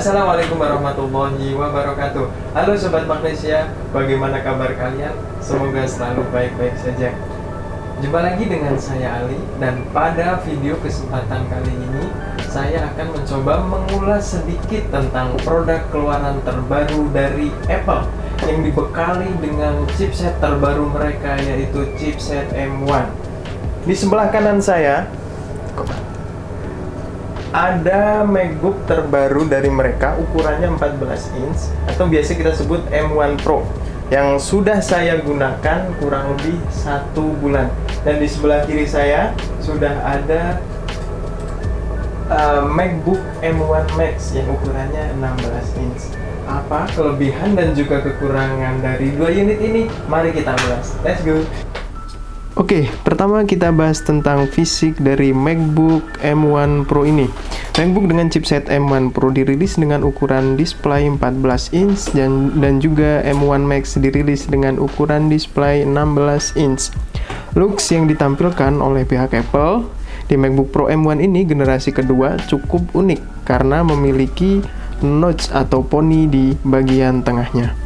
Assalamualaikum warahmatullahi wabarakatuh. Halo Sobat Magnesia, bagaimana kabar kalian? Semoga selalu baik-baik saja. Jumpa lagi dengan saya Ali, dan pada video kesempatan kali ini saya akan mencoba mengulas sedikit tentang produk keluaran terbaru dari Apple yang dibekali dengan chipset terbaru mereka, yaitu chipset M1. Di sebelah kanan saya ada MacBook terbaru dari mereka, ukurannya 14 inch atau biasa kita sebut M1 Pro, yang sudah saya gunakan kurang lebih 1 bulan. Dan di sebelah kiri saya sudah ada MacBook M1 Max yang ukurannya 16 inch. Apa kelebihan dan juga kekurangan dari dua unit ini? Mari kita bahas. Let's go. Oke, pertama kita bahas tentang fisik dari MacBook M1 Pro ini. MacBook dengan chipset M1 Pro dirilis dengan ukuran display 14 inch dan juga M1 Max dirilis dengan ukuran display 16 inch. Looks yang ditampilkan oleh pihak Apple di MacBook Pro M1 ini generasi kedua cukup unik karena memiliki notch atau poni di bagian tengahnya.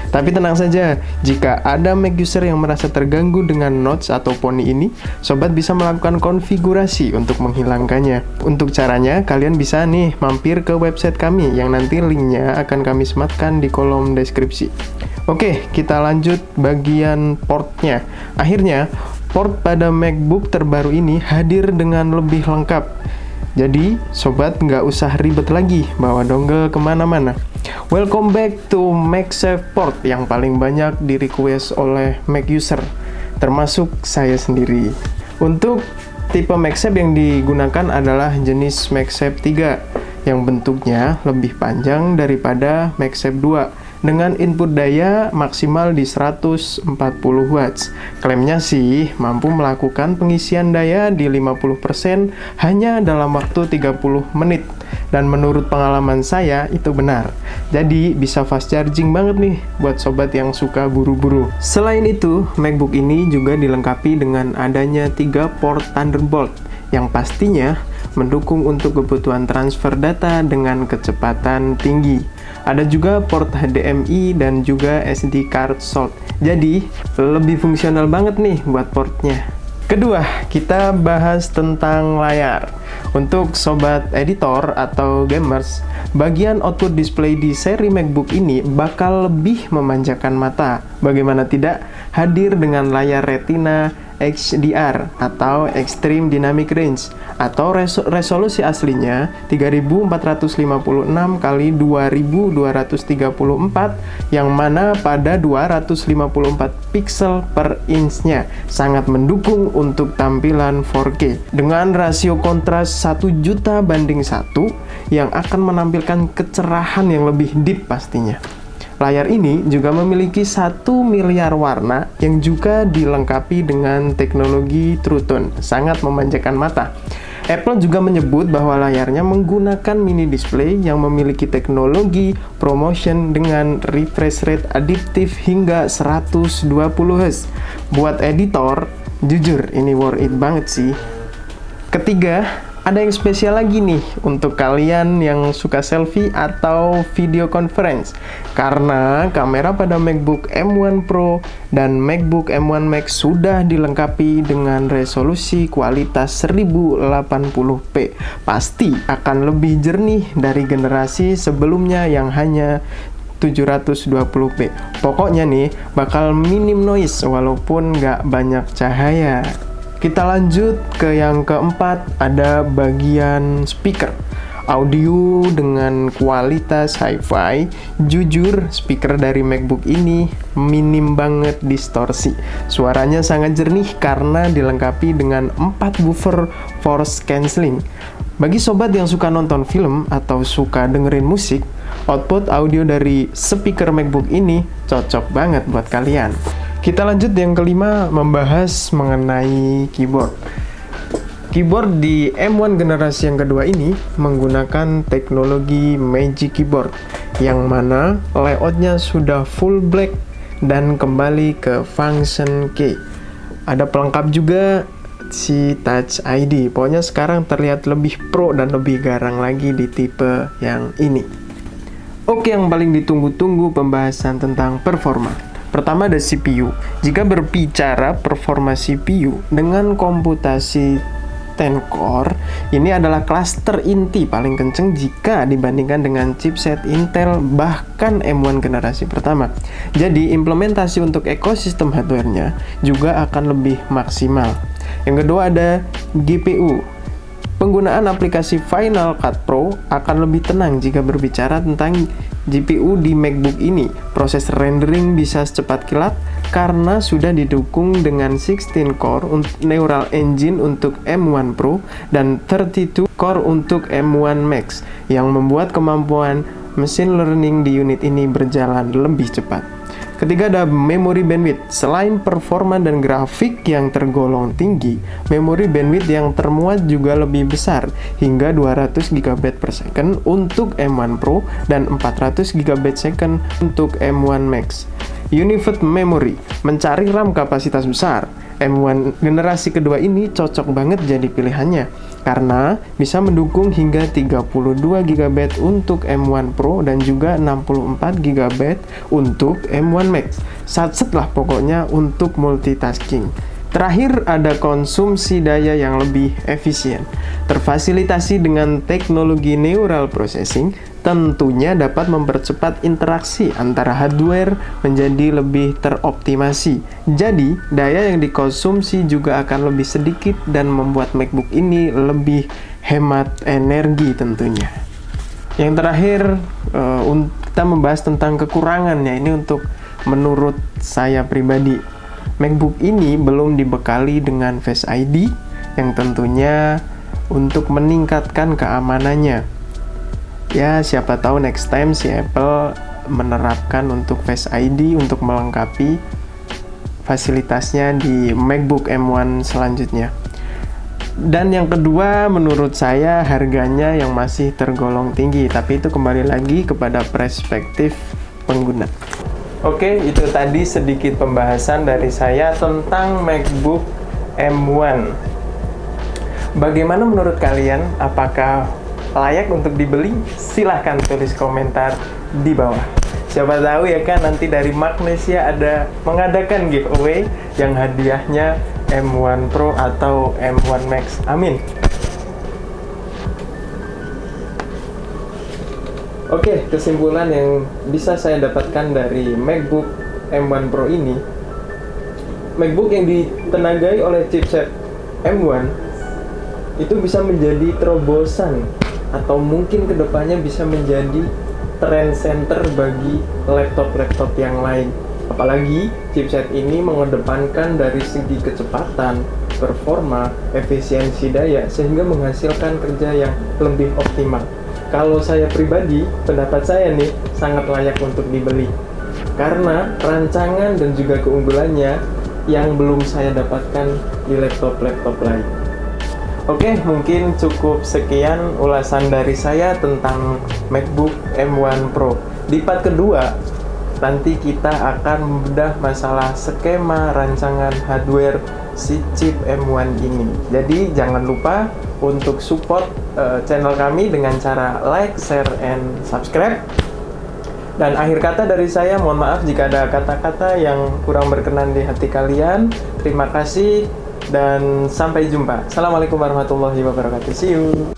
Tapi tenang saja, jika ada Mac user yang merasa terganggu dengan notch atau poni ini, sobat bisa melakukan konfigurasi untuk menghilangkannya. Untuk caranya, kalian bisa nih mampir ke website kami yang nanti linknya akan kami sematkan di kolom deskripsi. Oke, kita lanjut bagian portnya. Akhirnya, port pada MacBook terbaru ini hadir dengan lebih lengkap. Jadi, sobat nggak usah ribet lagi bawa dongle kemana-mana. Welcome back to MagSafe port yang paling banyak di request oleh Mac user, termasuk saya sendiri. Untuk tipe MagSafe yang digunakan adalah jenis MagSafe 3 yang bentuknya lebih panjang daripada MagSafe 2 dengan input daya maksimal di 140 watts. Klaimnya sih mampu melakukan pengisian daya di 50% hanya dalam waktu 30 menit. Dan menurut pengalaman saya itu benar. Jadi bisa fast charging banget nih buat sobat yang suka buru-buru. Selain itu, MacBook ini juga dilengkapi dengan adanya 3 port Thunderbolt yang pastinya mendukung untuk kebutuhan transfer data dengan kecepatan tinggi. Ada juga port HDMI dan juga SD card slot. Jadi, lebih fungsional banget nih buat portnya. Kedua, kita bahas tentang layar. Untuk sobat editor atau gamers, bagian output display di seri MacBook ini bakal lebih memanjakan mata. Bagaimana tidak, hadir dengan layar Retina XDR atau Extreme Dynamic Range atau resolusi aslinya 3456 x 2234 yang mana pada 254 pixel per inch-nya sangat mendukung untuk tampilan 4K dengan rasio kontras 1 juta banding 1 yang akan menampilkan kecerahan yang lebih deep pastinya. Layar ini juga memiliki 1 miliar warna yang juga dilengkapi dengan teknologi True Tone, sangat memanjakan mata. Apple juga menyebut bahwa layarnya menggunakan mini display yang memiliki teknologi ProMotion dengan refresh rate adaptif hingga 120 Hz. Buat editor, jujur ini worth it banget sih. Ketiga, ada yang spesial lagi nih untuk kalian yang suka selfie atau video conference, karena kamera pada MacBook M1 Pro dan MacBook M1 Max sudah dilengkapi dengan resolusi kualitas 1080p. Pasti akan lebih jernih dari generasi sebelumnya yang hanya 720p. Pokoknya nih bakal minim noise walaupun nggak banyak cahaya. Kita lanjut ke yang keempat, ada bagian speaker. Audio dengan kualitas hi-fi. Jujur, speaker dari MacBook ini minim banget distorsi. Suaranya sangat jernih karena dilengkapi dengan 4 buffer force cancelling. Bagi sobat yang suka nonton film atau suka dengerin musik, output audio dari speaker MacBook ini cocok banget buat kalian. Kita lanjut yang kelima, membahas mengenai keyboard. Keyboard di M1 generasi yang kedua ini menggunakan teknologi Magic Keyboard, yang mana layoutnya sudah full black dan kembali ke function key. Ada pelengkap juga si Touch ID. Pokoknya sekarang terlihat lebih pro dan lebih garang lagi di tipe yang ini. Oke, yang paling ditunggu-tunggu pembahasan tentang performa. Pertama ada CPU. Jika berbicara performa CPU dengan komputasi 10 core, ini adalah klaster inti paling kenceng jika dibandingkan dengan chipset Intel bahkan M1 generasi pertama. Jadi implementasi untuk ekosistem hardware-nya juga akan lebih maksimal. Yang kedua ada GPU. Penggunaan aplikasi Final Cut Pro akan lebih tenang jika berbicara tentang GPU di MacBook ini. Proses rendering bisa secepat kilat karena sudah didukung dengan 16 core Neural Engine untuk M1 Pro dan 32 core untuk M1 Max yang membuat kemampuan machine learning di unit ini berjalan lebih cepat. Ketiga ada memory bandwidth. Selain performa dan grafik yang tergolong tinggi, memori bandwidth yang termuat juga lebih besar, hingga 200 GB per second untuk M1 Pro dan 400 GB second untuk M1 Max. Unified Memory, mencari RAM kapasitas besar. M1 generasi kedua ini cocok banget jadi pilihannya karena bisa mendukung hingga 32 GB untuk M1 Pro dan juga 64 GB untuk M1 Max. Satset lah pokoknya untuk multitasking. Terakhir ada konsumsi daya yang lebih efisien. Terfasilitasi dengan teknologi neural processing, tentunya dapat mempercepat interaksi antara hardware menjadi lebih teroptimasi. Jadi, daya yang dikonsumsi juga akan lebih sedikit dan membuat MacBook ini lebih hemat energi tentunya. Yang terakhir, kita membahas tentang kekurangannya. Ini untuk menurut saya pribadi. MacBook ini belum dibekali dengan Face ID yang tentunya untuk meningkatkan keamanannya. Ya, siapa tahu next time si Apple menerapkan untuk Face ID untuk melengkapi fasilitasnya di MacBook M1 selanjutnya. Dan yang kedua, menurut saya harganya yang masih tergolong tinggi, tapi itu kembali lagi kepada perspektif pengguna. Oke, itu tadi sedikit pembahasan dari saya tentang MacBook M1. Bagaimana menurut kalian? Apakah layak untuk dibeli? Silahkan tulis komentar di bawah. Siapa tahu ya kan nanti dari Magnesia ada mengadakan giveaway yang hadiahnya M1 Pro atau M1 Max. Amin. Oke, kesimpulan yang bisa saya dapatkan dari MacBook M1 Pro ini, MacBook yang ditenagai oleh chipset M1 itu bisa menjadi terobosan atau mungkin kedepannya bisa menjadi trend center bagi laptop-laptop yang lain. Apalagi chipset ini mengedepankan dari segi kecepatan, performa, efisiensi daya sehingga menghasilkan kerja yang lebih optimal. Kalau saya pribadi, pendapat saya nih sangat layak untuk dibeli karena rancangan dan juga keunggulannya yang belum saya dapatkan di laptop-laptop lain. Oke, mungkin cukup sekian ulasan dari saya tentang MacBook M1 Pro. Di part kedua, nanti kita akan membedah masalah skema rancangan hardware si chip M1 ini. Jadi jangan lupa untuk support channel kami dengan cara like, share, and subscribe. Dan akhir kata dari saya, mohon maaf jika ada kata-kata yang kurang berkenan di hati kalian. Terima kasih dan sampai jumpa. Assalamualaikum warahmatullahi wabarakatuh. See you.